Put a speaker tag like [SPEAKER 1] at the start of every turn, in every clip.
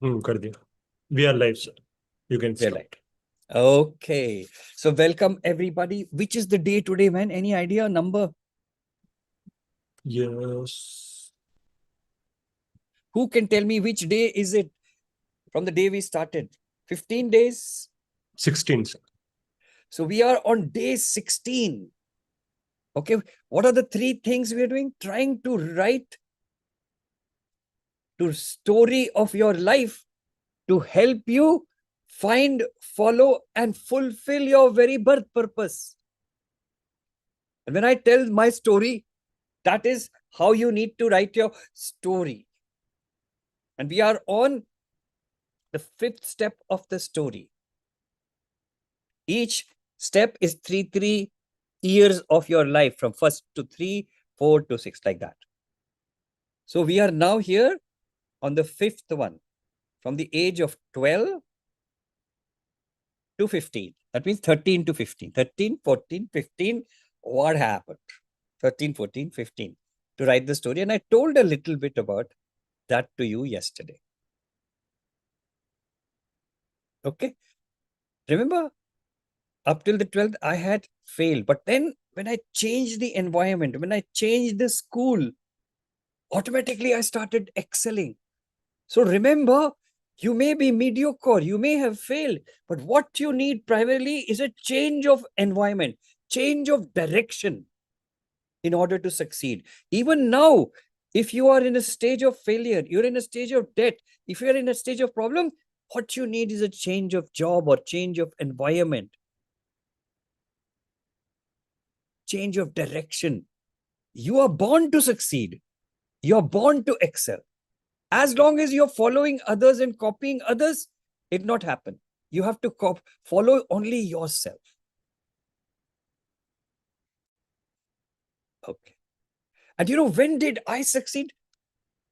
[SPEAKER 1] कर दिया. We are live, sir. You can
[SPEAKER 2] We're
[SPEAKER 1] start.
[SPEAKER 2] live. Okay. So welcome everybody. Which is the day today, man? Any idea? Number?
[SPEAKER 1] Yes.
[SPEAKER 2] Who can tell me which day is it from the day we started? 15 days?
[SPEAKER 1] 16, sir.
[SPEAKER 2] So we are on day 16. Okay. What are the three things we are doing? Trying to write the story of your life to help you find, follow, and fulfill your very birth purpose. And when I tell my story, that is how you need to write your story. And we are on the fifth step of the story. Each step is three years of your life, from first to 3, 4 to 6, like that. So we are now here on the fifth one, from the age of 12 to 15. That means 13 to 15. 13, 14, 15. What happened? 13, 14, 15 to write the story. And I told a little bit about that to you yesterday. Okay. Remember, up till the 12th, I had failed. But then when I changed the environment, when I changed the school, automatically I started excelling. So remember, you may be mediocre, you may have failed, but what you need primarily is a change of environment, change of direction in order to succeed. Even now, if you are in a stage of failure, you're in a stage of debt, if you're in a stage of problem, what you need is a change of job or change of environment, change of direction. You are born to succeed. You're born to excel. As long as you're following others and copying others, it not happen. You have to follow only yourself. Okay. And you know, when did I succeed?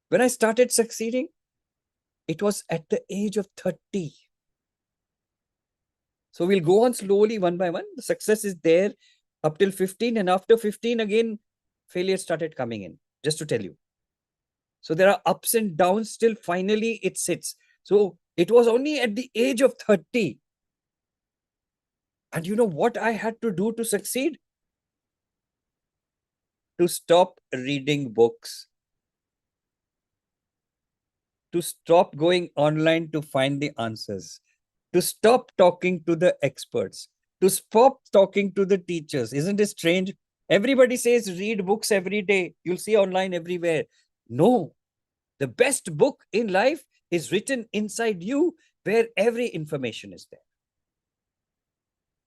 [SPEAKER 2] When I started succeeding, it was at the age of 30. So we'll go on slowly, one by one. The success is there up till 15. And after 15, again, failure started coming in, just to tell you. So there are ups and downs till finally it sits. So it was only at the age of 30. And you know what I had to do to succeed? To stop reading books. To stop going online to find the answers. To stop talking to the experts. To stop talking to the teachers. Isn't it strange? Everybody says read books every day. You'll see online everywhere. No. The best book in life is written inside you, where every information is there.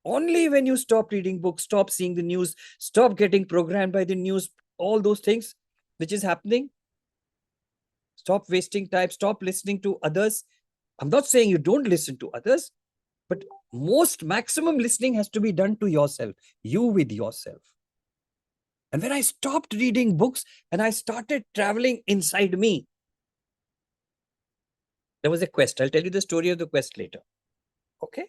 [SPEAKER 2] Only when you stop reading books, stop seeing the news, stop getting programmed by the news, all those things which is happening, stop wasting time, stop listening to others. I'm not saying you don't listen to others, but maximum listening has to be done to yourself, you with yourself. And when I stopped reading books and I started traveling inside me, there was a quest. I'll tell you the story of the quest later. Okay.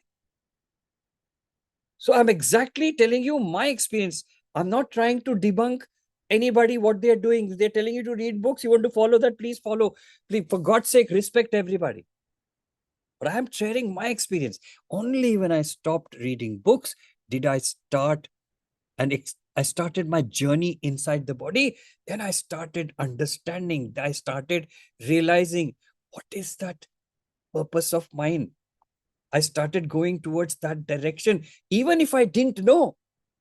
[SPEAKER 2] So I'm exactly telling you my experience. I'm not trying to debunk anybody what they're doing. They're telling you to read books. You want to follow that, please follow. Please, for God's sake, respect everybody. But I'm sharing my experience. Only when I stopped reading books did I start and I started my journey inside the body. Then I started understanding. I started realizing, what is that purpose of mine? I started going towards that direction. Even if I didn't know,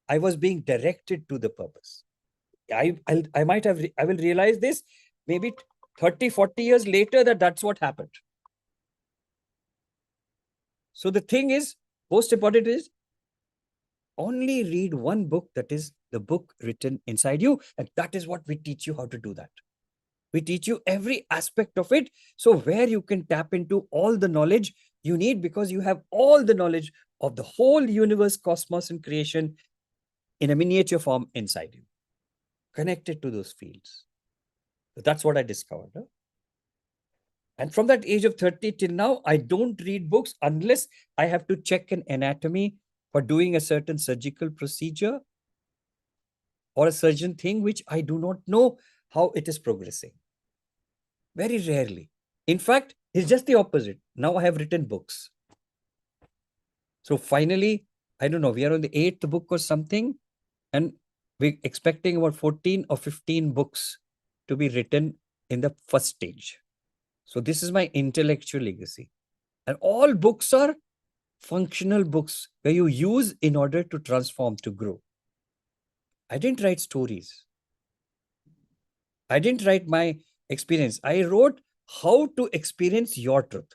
[SPEAKER 2] I was being directed to the purpose. I will realize this maybe 30, 40 years later that that's what happened. So the thing is, most important is, only read one book, that is the book written inside you. And that is what we teach you how to do that. We teach you every aspect of it. So where you can tap into all the knowledge you need, because you have all the knowledge of the whole universe, cosmos, and creation in a miniature form inside you, connected to those fields. So that's what I discovered. Huh? And from that age of 30 till now, I don't read books unless I have to check an anatomy for doing a certain surgical procedure or a surgeon thing, which I do not know how it is progressing. Very rarely. In fact, It's just the opposite. Now I have written books. So finally, I don't know, we are on the 8th book or something, and we're expecting about 14 or 15 books to be written in the first stage. So this is my intellectual legacy. And all books are functional books where you use in order to transform, to grow. I didn't write stories. I didn't write my experience. I wrote how to experience your truth.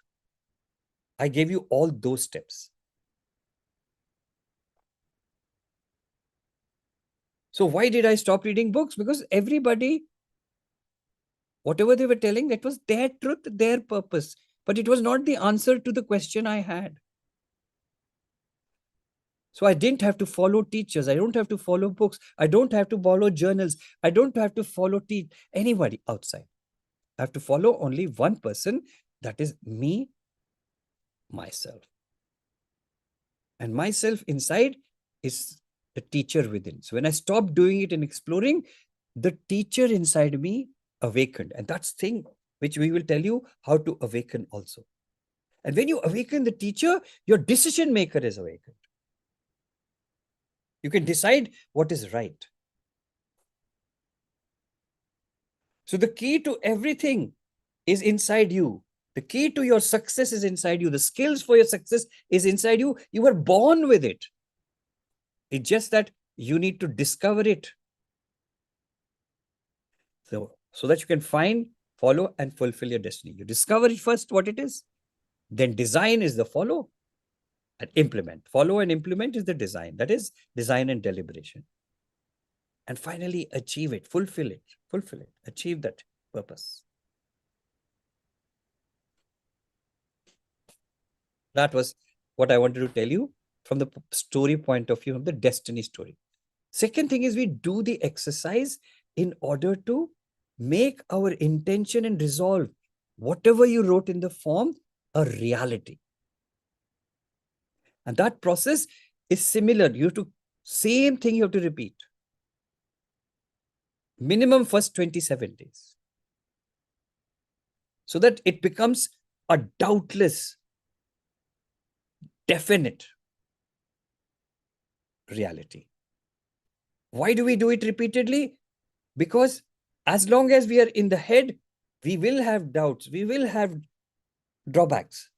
[SPEAKER 2] I gave you all those steps. So why did I stop reading books? Because everybody, whatever they were telling, that was their truth, their purpose. But it was not the answer to the question I had. So I didn't have to follow teachers. I don't have to follow books. I don't have to follow journals. I don't have to follow anybody outside. I have to follow only one person, that is me, myself. And myself inside is the teacher within. So when I stopped doing it and exploring, the teacher inside me awakened. And that's the thing which we will tell you how to awaken also. And when you awaken the teacher, your decision maker is awakened. You can decide what is right. So the key to everything is inside you. The key to your success is inside you. The skills for your success is inside you. You were born with it. It's just that you need to discover it. So that you can find, follow, and fulfill your destiny. You discover it first, what it is. Then design is the follow and implement. Follow and implement is the design. That is design and deliberation. And finally, achieve it, fulfill it, achieve that purpose. That was what I wanted to tell you from the story point of view, from the destiny story. Second thing is we do the exercise in order to make our intention and resolve whatever you wrote in the form a reality. And that process is similar. You have to, same thing you have to repeat. Minimum first 27 days. So that it becomes a doubtless, definite reality. Why do we do it repeatedly? Because as long as we are in the head, we will have doubts, we will have drawbacks.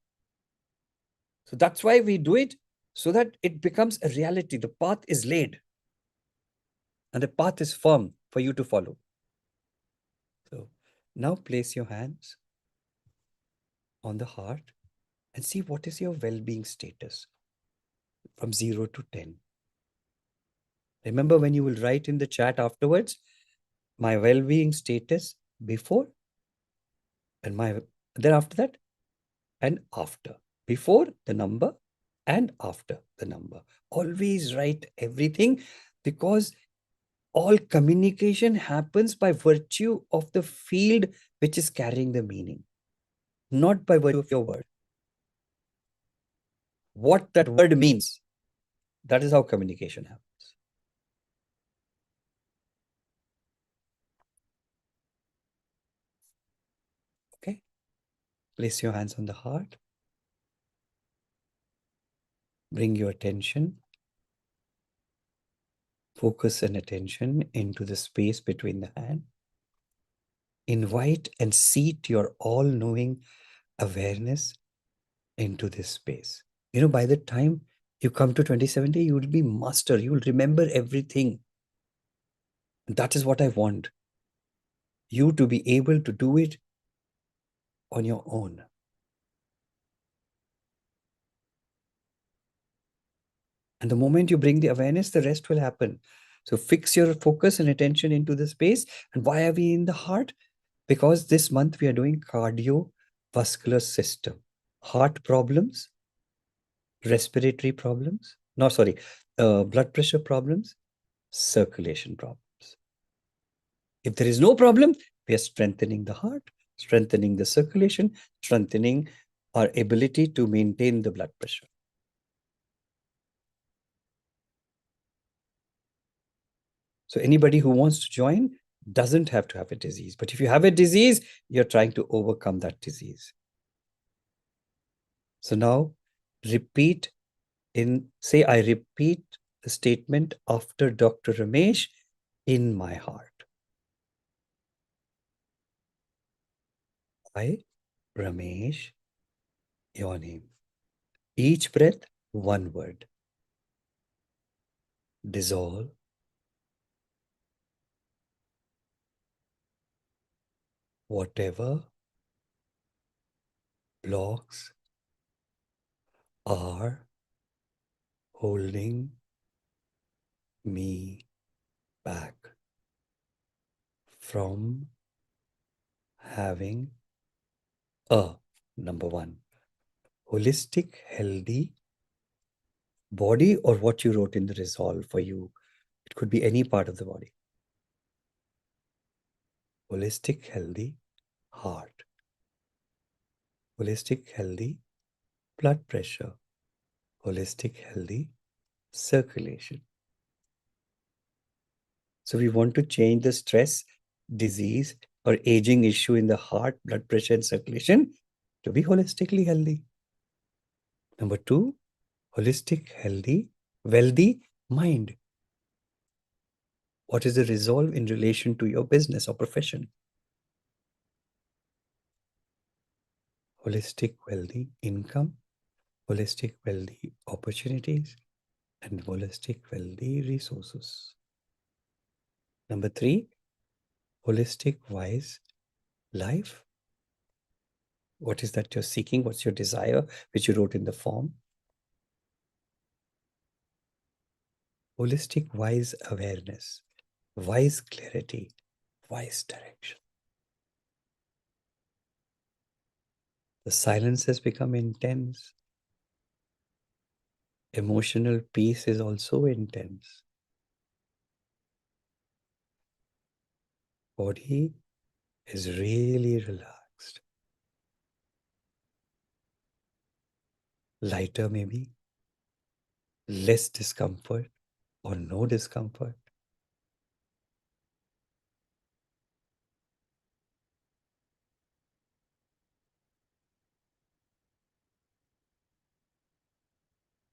[SPEAKER 2] So that's why we do it, so that it becomes a reality. The path is laid and the path is firm for you to follow. So now place your hands on the heart and see what is your well-being status from 0 to 10. Remember, when you will write in the chat afterwards, my well-being status before and then after that and after. Before the number and after the number. Always write everything, because all communication happens by virtue of the field which is carrying the meaning, not by virtue of your word. What that word means, that is how communication happens. Okay? Place your hands on the heart. Bring your attention, focus and attention into the space between the hand. Invite and seat your all-knowing awareness into this space. You know, by the time you come to 2070, you will be master. You will remember everything. That is what I want. You to be able to do it on your own. And the moment you bring the awareness, the rest will happen. So fix your focus and attention into the space. And why are we in the heart? Because this month we are doing cardiovascular system. Heart problems, respiratory problems, blood pressure problems, circulation problems. If there is no problem, we are strengthening the heart, strengthening the circulation, strengthening our ability to maintain the blood pressure. So anybody who wants to join doesn't have to have a disease. But if you have a disease, you're trying to overcome that disease. So now repeat say, I repeat the statement after Dr. Ramesh in my heart. I, Ramesh, your name. Each breath, one word. Dissolve. Whatever blocks are holding me back from having a number one holistic, healthy body, or what you wrote in the resolve for you. It could be any part of the body. Holistic, healthy heart. Holistic, healthy blood pressure. Holistic, healthy circulation. So we want to change the stress, disease, or aging issue in the heart, blood pressure, and circulation to be holistically healthy. Number two, holistic, healthy, wealthy mind. What is the resolve in relation to your business or profession? Holistic, wealthy income, holistic, wealthy opportunities, and holistic, wealthy resources. Number three, holistic, wise life. What is that you're seeking? What's your desire, which you wrote in the form? Holistic, wise awareness, wise clarity, wise direction. The silence has become intense. Emotional peace is also intense. Body is really relaxed. Lighter maybe, less discomfort or no discomfort.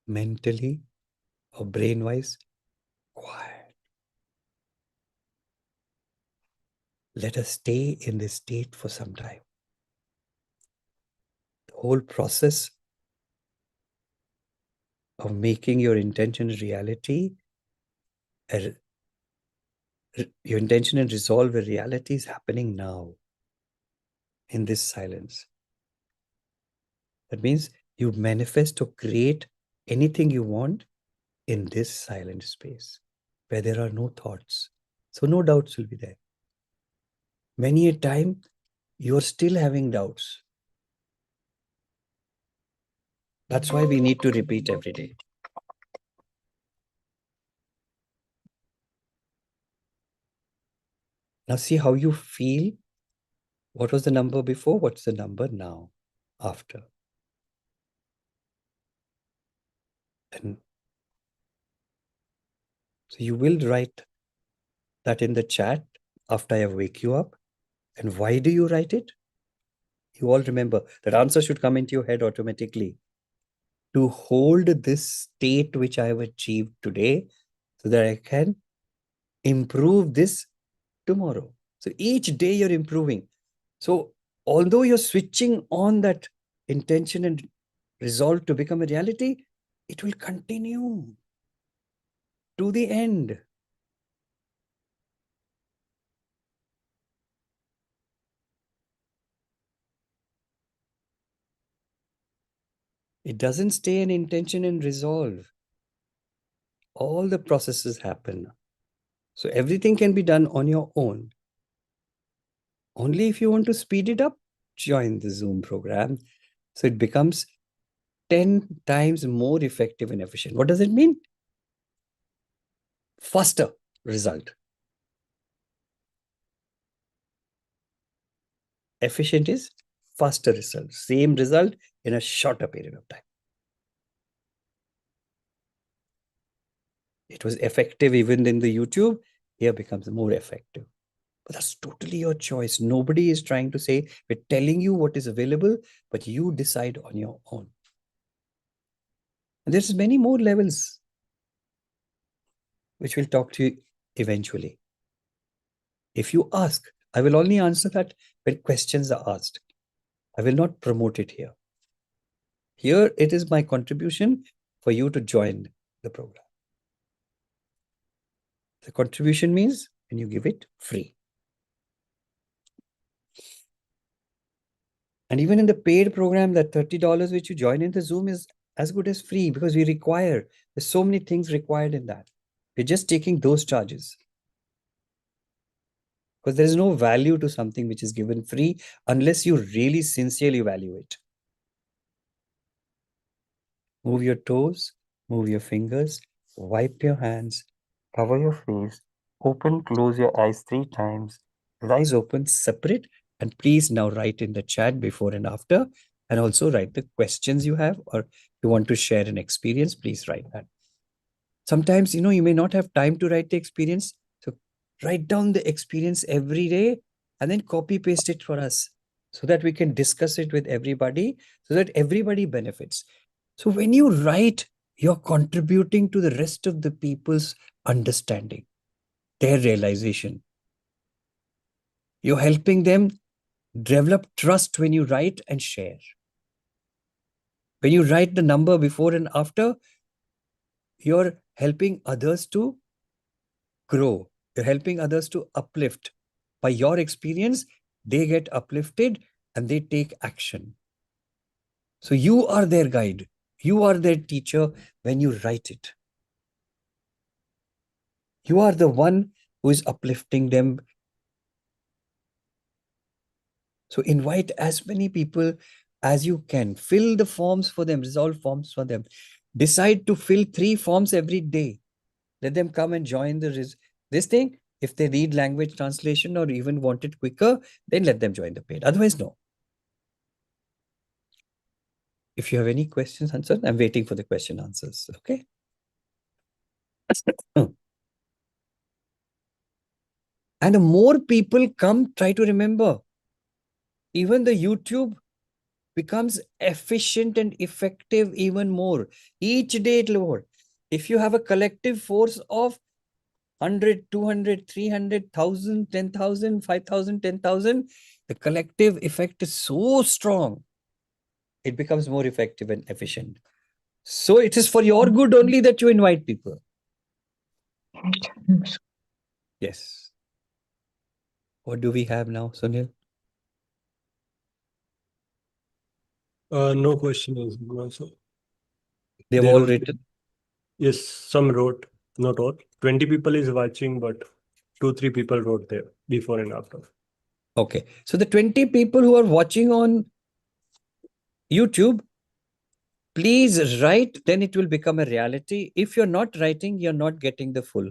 [SPEAKER 2] Mentally or brain-wise, quiet. Let us stay in this state for some time. The whole process of making your intention reality, your intention and resolve a reality is happening now in this silence. That means you manifest or create anything you want in this silent space where there are no thoughts. So no doubts will be there. Many a time you're still having doubts. That's why we need to repeat every day. Now see how you feel. What was the number before? What's the number now, after? And so you will write that in the chat after I wake you up. And why do you write it? You all remember that answer should come into your head automatically. To hold this state which I have achieved today so that I can improve this tomorrow. So each day you're improving. So although you're switching on that intention and resolve to become a reality, it will continue to the end. It doesn't stay an intention and resolve. All the processes happen. So everything can be done on your own. Only if you want to speed it up, join the Zoom program. So it becomes 10 times more effective and efficient. What does it mean? Faster result. Efficient is faster result. Same result in a shorter period of time. It was effective even in the YouTube. Here becomes more effective. But that's totally your choice. Nobody is trying to say, we're telling you what is available, but you decide on your own. And there's many more levels, which we'll talk to you eventually. If you ask, I will only answer that when questions are asked. I will not promote it here. Here, it is my contribution for you to join the program. The contribution means when you give it free. And even in the paid program, that $30 which you join in the Zoom is as good as free, because there's so many things required in that. We're just taking those charges. Because there is no value to something which is given free unless you really sincerely value it. Move your toes, move your fingers, wipe your hands, cover your face, open, close your eyes 3 times, eyes open, separate, and please now write in the chat before and after, and also write the questions you have, or if you want to share an experience, please write that. Sometimes, you may not have time to write the experience, so write down the experience every day and then copy paste it for us so that we can discuss it with everybody, so that everybody benefits. So when you write, you're contributing to the rest of the people's understanding, their realization. You're helping them develop trust when you write and share. When you write the number before and after, you're helping others to grow. You're helping others to uplift. By your experience, they get uplifted and they take action. So you are their guide. You are their teacher when you write it. You are the one who is uplifting them. So invite as many people as you can. Fill the forms for them, resolve forms for them. Decide to fill 3 forms every day. Let them come and join this thing. If they need language translation or even want it quicker, then let them join the paid. Otherwise, no. If you have any questions answered, I'm waiting for the question answers. Okay. And the more people come, try to remember, even the YouTube becomes efficient and effective even more. Each day it will. If you have a collective force of 100, 200, 300, 1,000, 10,000, 5,000, 10,000, the collective effect is so strong. It becomes more effective and efficient. So it is for your good only that you invite people. Yes. What do we have now, Sunil?
[SPEAKER 1] No question is also.
[SPEAKER 2] They've
[SPEAKER 1] They
[SPEAKER 2] all
[SPEAKER 1] wrote-
[SPEAKER 2] written.
[SPEAKER 1] Yes, some wrote, not all. 20 people is watching, but 2-3 people wrote there before and after.
[SPEAKER 2] Okay. So the 20 people who are watching on YouTube, please write, then it will become a reality. If you're not writing, you're not getting the full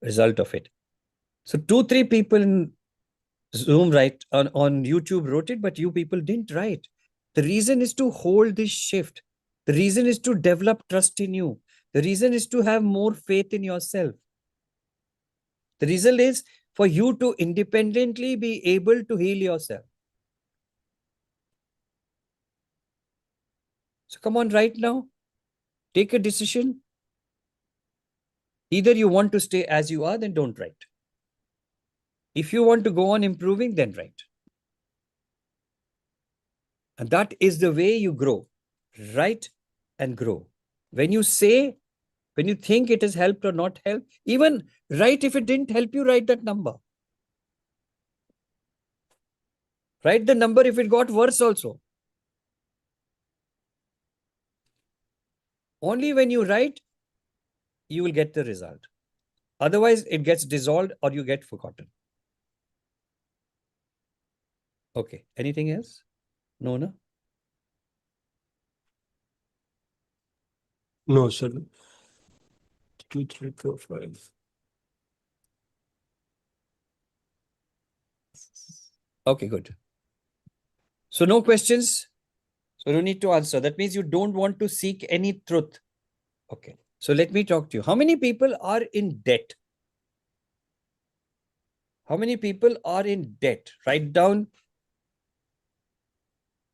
[SPEAKER 2] result of it. So 2-3 people in Zoom on YouTube wrote it, but you people didn't write. The reason is to hold this shift. The reason is to develop trust in you. The reason is to have more faith in yourself. The reason is for you to independently be able to heal yourself. So come on, right now, take a decision. Either you want to stay as you are, then don't write. If you want to go on improving, then write. And that is the way you grow. Write and grow. When you think it has helped or not helped, even write if it didn't help you, write that number. Write the number if it got worse also. Only when you write, you will get the result. Otherwise, it gets dissolved or you get forgotten. Okay. Anything else? No, no?
[SPEAKER 1] No, sir. 2, 3, 4, 5.
[SPEAKER 2] Okay, good. So no questions. So no need to answer. That means you don't want to seek any truth. Okay. So let me talk to you. How many people are in debt? How many people are in debt? Write down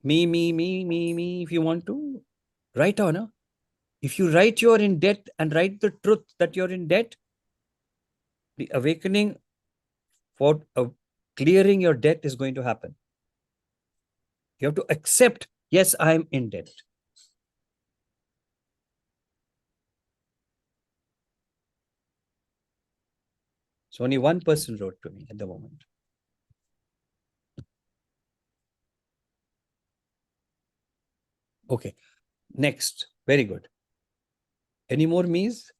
[SPEAKER 2] me, if you want to. Write down. Huh? If you write you're in debt and write the truth that you're in debt, the awakening for clearing your debt is going to happen. You have to accept, yes, I'm in debt. So only one person wrote to me at the moment. Okay. Next. Very good. Any more me's?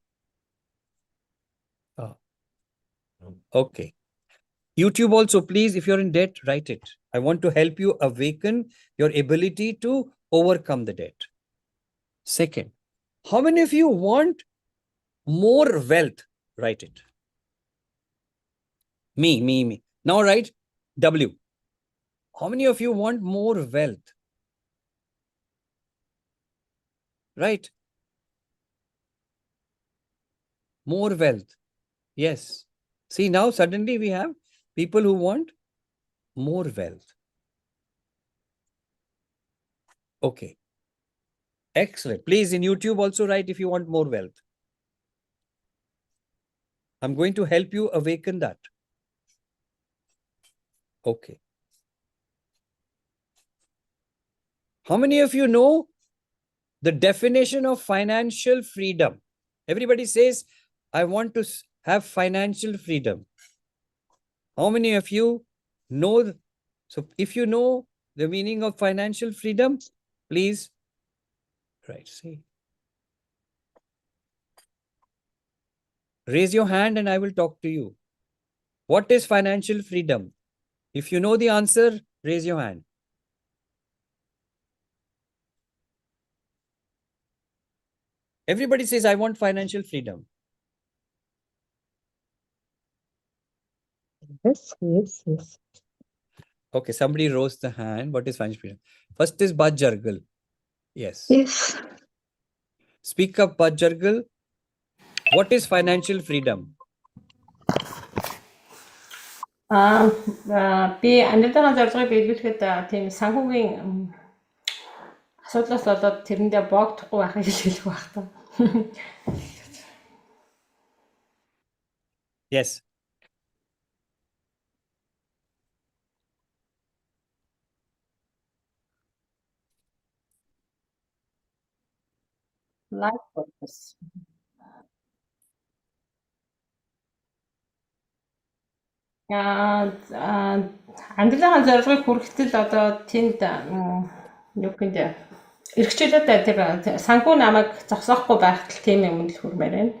[SPEAKER 2] Oh. Okay. YouTube also, please, if you're in debt, write it. I want to help you awaken your ability to overcome the debt. Second, how many of you want more wealth? Write it. Me. Now write W. How many of you want more wealth? Right? More wealth. Yes. See, now suddenly we have people who want more wealth. Okay. Excellent. Please, in YouTube also write if you want more wealth. I'm going to help you awaken that. Okay. How many of you know the definition of financial freedom? Everybody says, I want to have financial freedom. How many of you know? So if you know the meaning of financial freedom, please write. See. Raise your hand and I will talk to you. What is financial freedom? If you know the answer, raise your hand. Everybody says, I want financial freedom.
[SPEAKER 3] Yes.
[SPEAKER 2] Okay, somebody rose the hand. What is financial freedom? First is Bajjargal. Yes.
[SPEAKER 3] Yes.
[SPEAKER 2] Speak up, Bajjargal. What is financial freedom?
[SPEAKER 3] Би амьдралынхаа зорилгыг биелүүлэхэд тийм санхүүгийн асуудлаас болоод тэрэндээ боогдохгүй байхыг хэлэх байх та.
[SPEAKER 2] Yes.
[SPEAKER 3] Life purpose. Амьдралынхаа зорилгыг хүрэхдээ одоо тэнд юу гэнэ эрхчлөөтэй тэр санхүү намайг зогсоохгүй байхад л тийм юм л хүрмээр байна.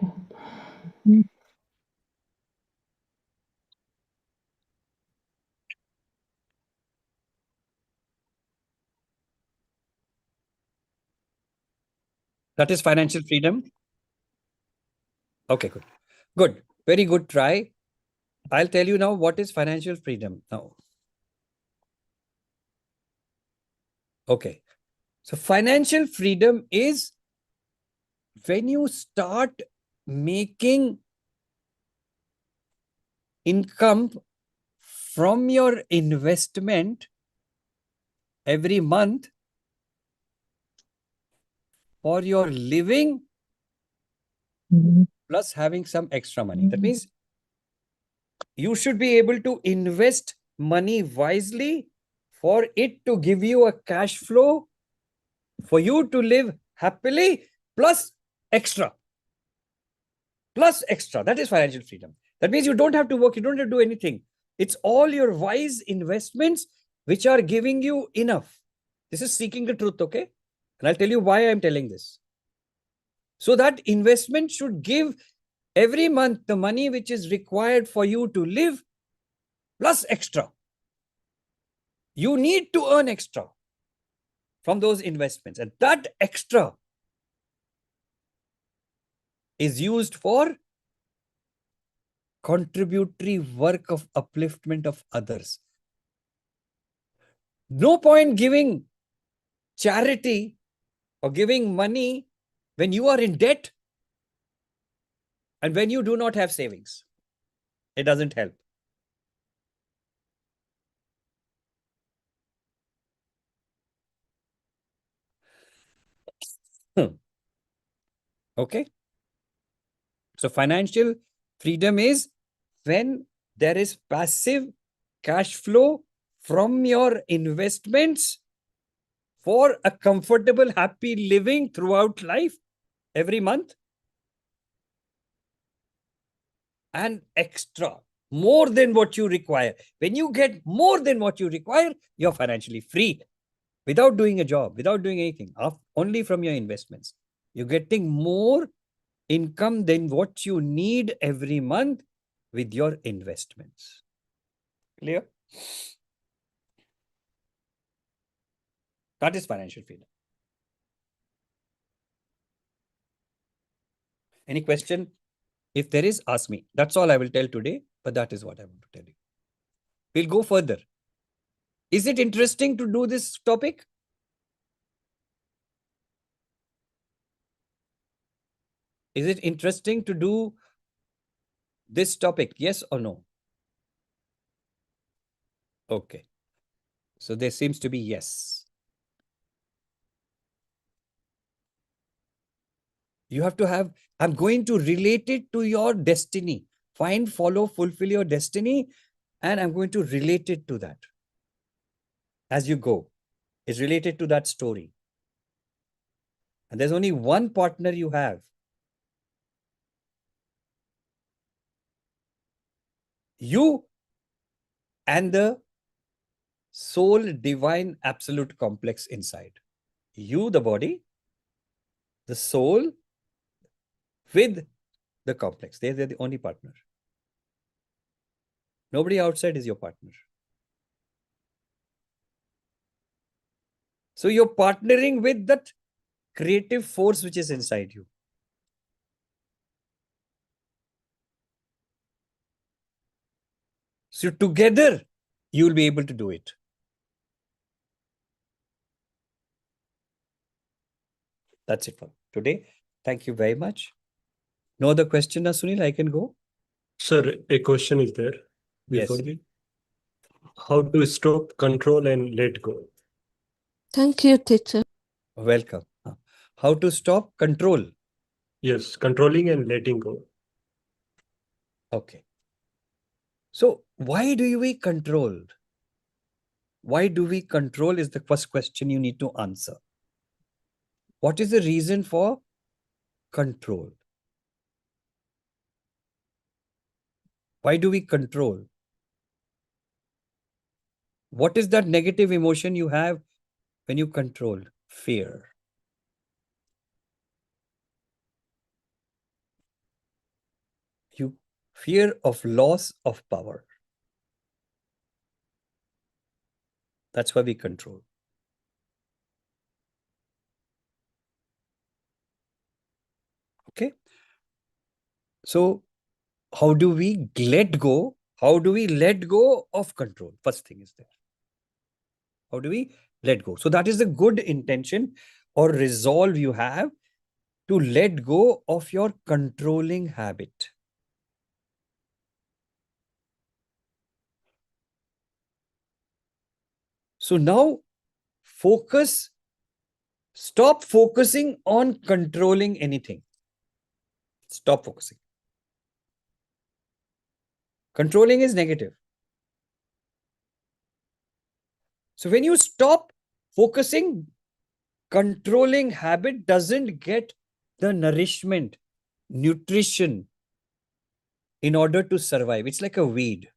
[SPEAKER 2] That is financial freedom. Okay, good. Good. Very good try. I'll tell you now what is financial freedom now. Okay. So financial freedom is when you start making income from your investment every month for your living plus having some extra money. That means you should be able to invest money wisely for it to give you a cash flow for you to live happily plus extra. Plus extra. That is financial freedom. That means you don't have to work. You don't have to do anything. It's all your wise investments which are giving you enough. This is seeking the truth, okay? And I'll tell you why I'm telling this. So that investment should give every month the money which is required for you to live plus extra. You need to earn extra from those investments. And that extra is used for contributory work of upliftment of others. No point giving charity or giving money when you are in debt and when you do not have savings. It doesn't help. Okay. So financial freedom is when there is passive cash flow from your investments for a comfortable, happy living throughout life every month. And extra, more than what you require. When you get more than what you require, you're financially free without doing a job, without doing anything, only from your investments. You're getting more income than what you need every month with your investments. Clear? That is financial freedom. Any question? If there is, ask me. That's all I will tell today, but that is what I want to tell you. We'll go further. Is it interesting to do this topic? Is it interesting to do this topic? Yes or no? Okay. So there seems to be yes. You have to have, I'm going to relate it to your destiny. Find, follow, fulfill your destiny. And I'm going to relate it to that. As you go, it's related to that story. And there's only one partner you have. You and the soul divine absolute complex inside. You, the body, the soul with the complex. They're the only partner. Nobody outside is your partner. So you're partnering with that creative force which is inside you. So together, you will be able to do it. That's it for today. Thank you very much. No other question, Sunil? I can go?
[SPEAKER 1] Sir, a question is there before
[SPEAKER 2] Yes.
[SPEAKER 1] the how to stop, control, and let go.
[SPEAKER 4] Thank you, teacher.
[SPEAKER 2] Welcome. How to stop control?
[SPEAKER 1] Yes, controlling and letting go.
[SPEAKER 2] Okay. So why do we control? Why do we control is the first question you need to answer. What is the reason for control? Why do we control? What is that negative emotion you have when you control? Fear. You fear of loss of power. That's why we control. Okay. So how do we let go? How do we let go of control? First thing is there. How do we let go? So that is a good intention or resolve you have to let go of your controlling habit. So now stop focusing on controlling anything. Stop focusing. Controlling is negative. So when you stop focusing, controlling habit doesn't get the nourishment, nutrition in order to survive. It's like a weed.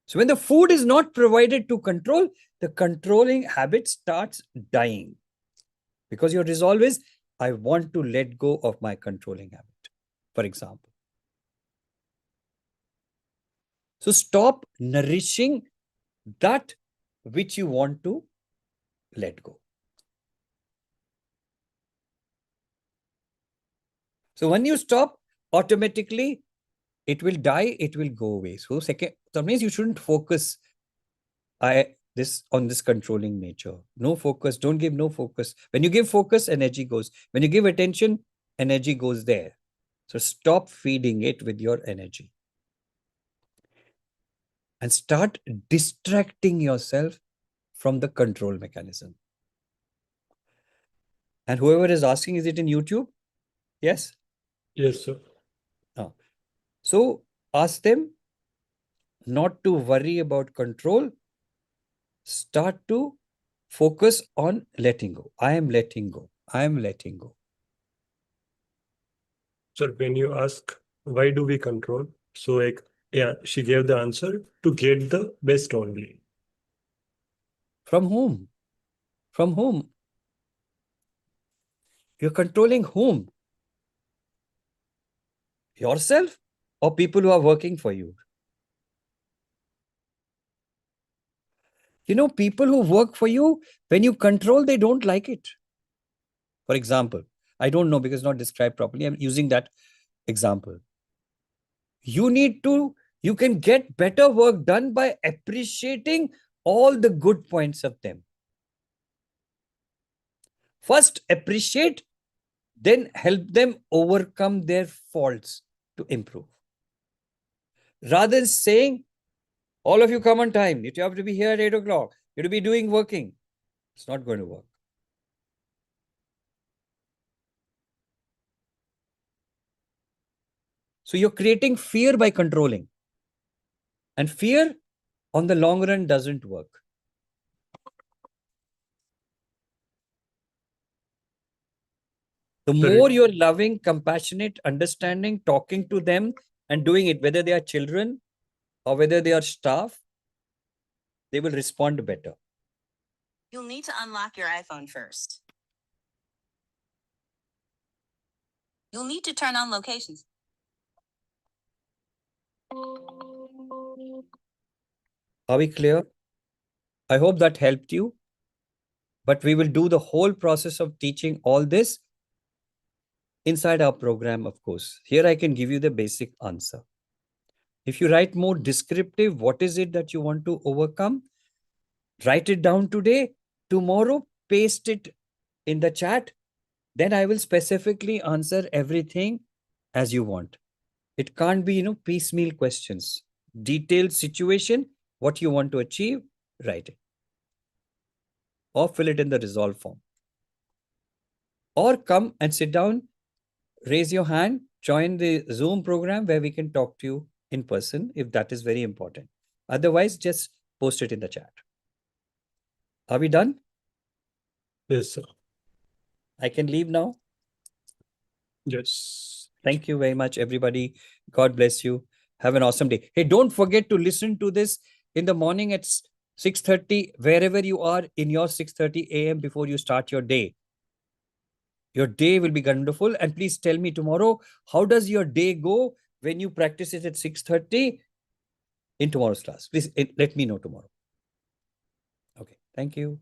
[SPEAKER 2] So when the food is not provided to control, the controlling habit starts dying. Because your resolve is, I want to let go of my controlling habit, for example. So stop nourishing that which you want to let go. So when you stop, automatically it will die, it will go away. So that means you shouldn't focus on this controlling nature. No focus, don't give no focus. When you give focus, energy goes. When you give attention, energy goes there. So stop feeding it with your energy. And start distracting yourself from the control mechanism. And whoever is asking, is it in YouTube? Yes?
[SPEAKER 1] Yes, sir.
[SPEAKER 2] So ask them not to worry about control. Start to focus on letting go. I am letting go. I am letting go.
[SPEAKER 1] Sir, when you ask, why do we control? So, like, yeah, she gave the answer to get the best only.
[SPEAKER 2] From whom? From whom? You're controlling whom? Yourself or people who are working for you? You know, people who work for you, when you control, they don't like it. For example, I don't know because it's not described properly. I'm using that example. You can get better work done by appreciating all the good points of them. First, appreciate, then help them overcome their faults to improve. Rather than saying, all of you come on time, you have to be here at 8 o'clock, you have to be doing working. It's not going to work. So you're creating fear by controlling. And fear on the long run doesn't work. The more you're loving, compassionate, understanding, talking to them and doing it, whether they are children or whether they are staff, they will respond better.
[SPEAKER 5] You'll need to unlock your iPhone first. You'll need to turn on locations.
[SPEAKER 2] Are we clear? I hope that helped you. But we will do the whole process of teaching all this inside our program, of course. Here I can give you the basic answer. If you write more descriptive, what is it that you want to overcome? Write it down today. Tomorrow, paste it in the chat. Then I will specifically answer everything as you want. It can't be, piecemeal questions. Detailed situation, what you want to achieve, write it. Or fill it in the resolve form. Or come and sit down, raise your hand, join the Zoom program where we can talk to you in person if that is very important. Otherwise, just post it in the chat. Are we done?
[SPEAKER 1] Yes, sir.
[SPEAKER 2] I can leave now.
[SPEAKER 1] Yes.
[SPEAKER 2] Thank you very much, everybody. God bless you. Have an awesome day. Hey, don't forget to listen to this in the morning at 6:30, wherever you are in your 6:30 a.m. before you start your day. Your day will be wonderful. And please tell me tomorrow, how does your day go when you practice it at 6:30 in tomorrow's class? Please let me know tomorrow. Okay. Thank you.